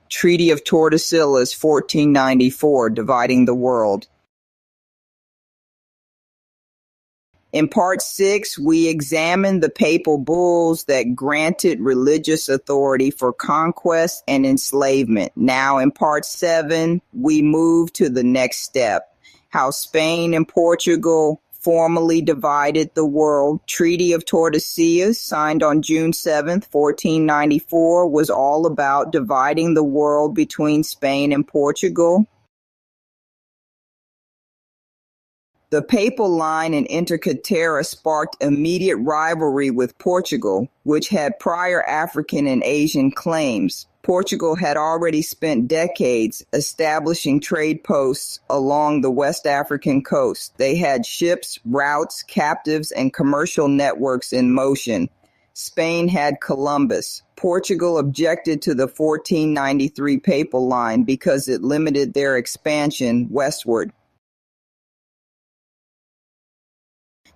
Treaty of Tordesillas, 1494, dividing the world. In Part 6, we examine the papal bulls that granted religious authority for conquest and enslavement. Now in Part 7, we move to the next step, how Spain and Portugal formally divided the world. Treaty of Tordesillas, signed on June 7, 1494, was all about dividing the world between Spain and Portugal. The papal line in Intercaterra sparked immediate rivalry with Portugal, which had prior African and Asian claims. Portugal had already spent decades establishing trade posts along the West African coast. They had ships, routes, captives, and commercial networks in motion. Spain had Columbus. Portugal objected to the 1493 papal line because it limited their expansion westward.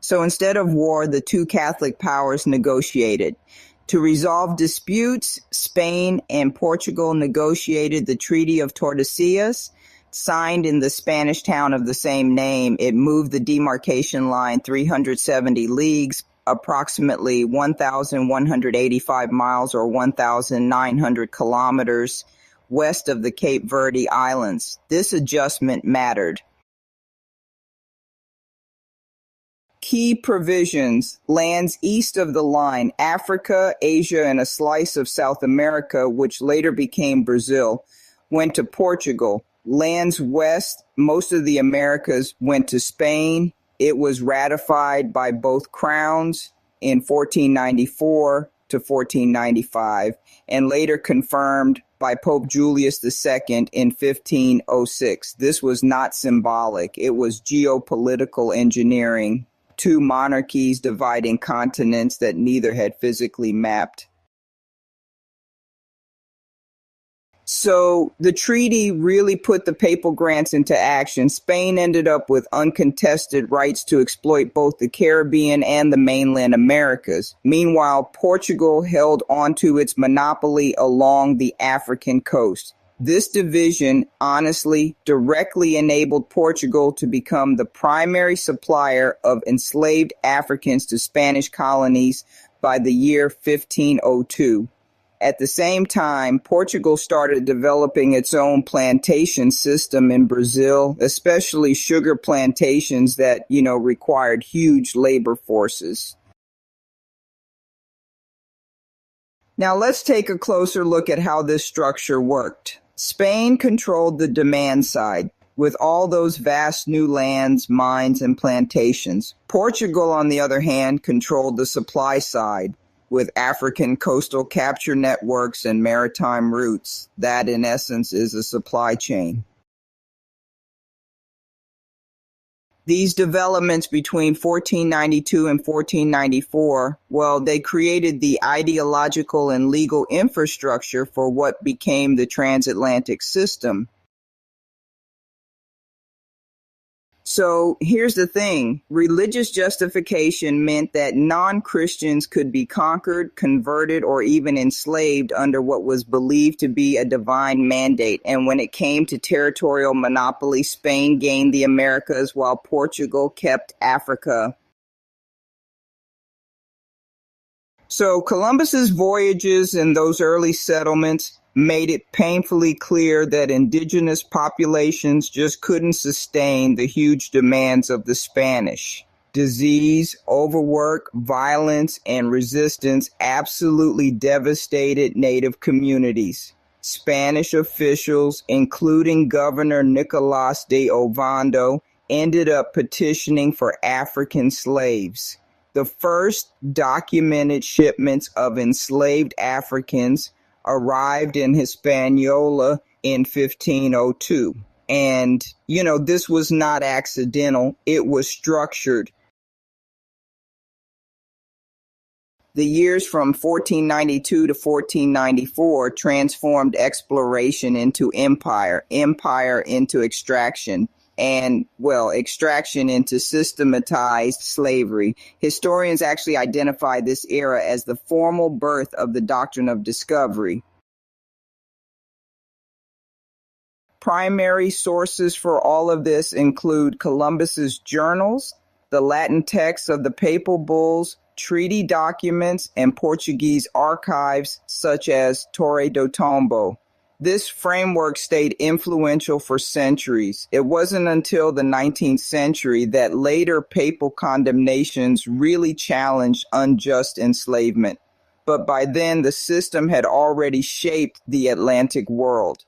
So instead of war, the two Catholic powers negotiated. To resolve disputes, Spain and Portugal negotiated the Treaty of Tordesillas, signed in the Spanish town of the same name. It moved the demarcation line 370 leagues, approximately 1,185 miles or 1,900 kilometers west of the Cape Verde Islands. This adjustment mattered. Key provisions: lands east of the line, Africa, Asia, and a slice of South America, which later became Brazil, went to Portugal. Lands west, most of the Americas, went to Spain. It was ratified by both crowns in 1494 to 1495, and later confirmed by Pope Julius II in 1506. This was not symbolic. It was geopolitical engineering. Two monarchies dividing continents that neither had physically mapped. So the treaty really put the papal grants into action. Spain ended up with uncontested rights to exploit both the Caribbean and the mainland Americas. Meanwhile, Portugal held onto its monopoly along the African coast. This division, honestly, directly enabled Portugal to become the primary supplier of enslaved Africans to Spanish colonies by the year 1502. At the same time, Portugal started developing its own plantation system in Brazil, especially sugar plantations that, required huge labor forces. Now let's take a closer look at how this structure worked. Spain controlled the demand side, with all those vast new lands, mines, and plantations. Portugal, on the other hand, controlled the supply side, with African coastal capture networks and maritime routes. That, in essence, is a supply chain. These developments between 1492 and 1494, they created the ideological and legal infrastructure for what became the transatlantic system. So here's the thing. Religious justification meant that non-Christians could be conquered, converted, or even enslaved under what was believed to be a divine mandate. And when it came to territorial monopoly, Spain gained the Americas while Portugal kept Africa. So Columbus's voyages and those early settlements made it painfully clear that indigenous populations just couldn't sustain the huge demands of the Spanish. Disease, overwork, violence, and resistance absolutely devastated native communities. Spanish officials, including Governor Nicolás de Ovando, ended up petitioning for African slaves. The first documented shipments of enslaved Africans arrived in Hispaniola in 1502. And, this was not accidental. It was structured. The years from 1492 to 1494 transformed exploration into empire, empire into extraction, and, extraction into systematized slavery. Historians actually identify this era as the formal birth of the doctrine of discovery. Primary sources for all of this include Columbus's journals, the Latin texts of the papal bulls, treaty documents, and Portuguese archives such as Torre do Tombo. This framework stayed influential for centuries. It wasn't until the 19th century that later papal condemnations really challenged unjust enslavement. But by then, the system had already shaped the Atlantic world.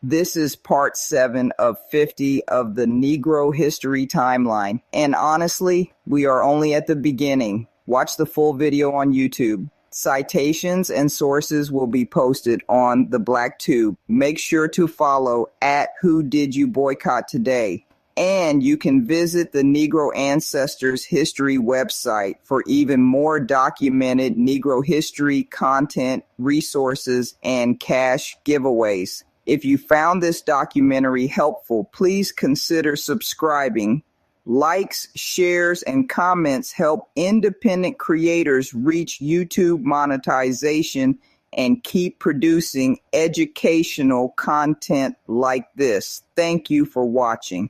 This is part 7 of 50 of the Negro History Timeline. And honestly, we are only at the beginning. Watch the full video on YouTube. Citations and sources will be posted on the Black Tube. Make sure to follow at Who Did You Boycott Today. And you can visit the Negro Ancestors History website for even more documented Negro history content, resources, and cash giveaways. If you found this documentary helpful, please consider subscribing. Likes, shares, and comments help independent creators reach YouTube monetization and keep producing educational content like this. Thank you for watching.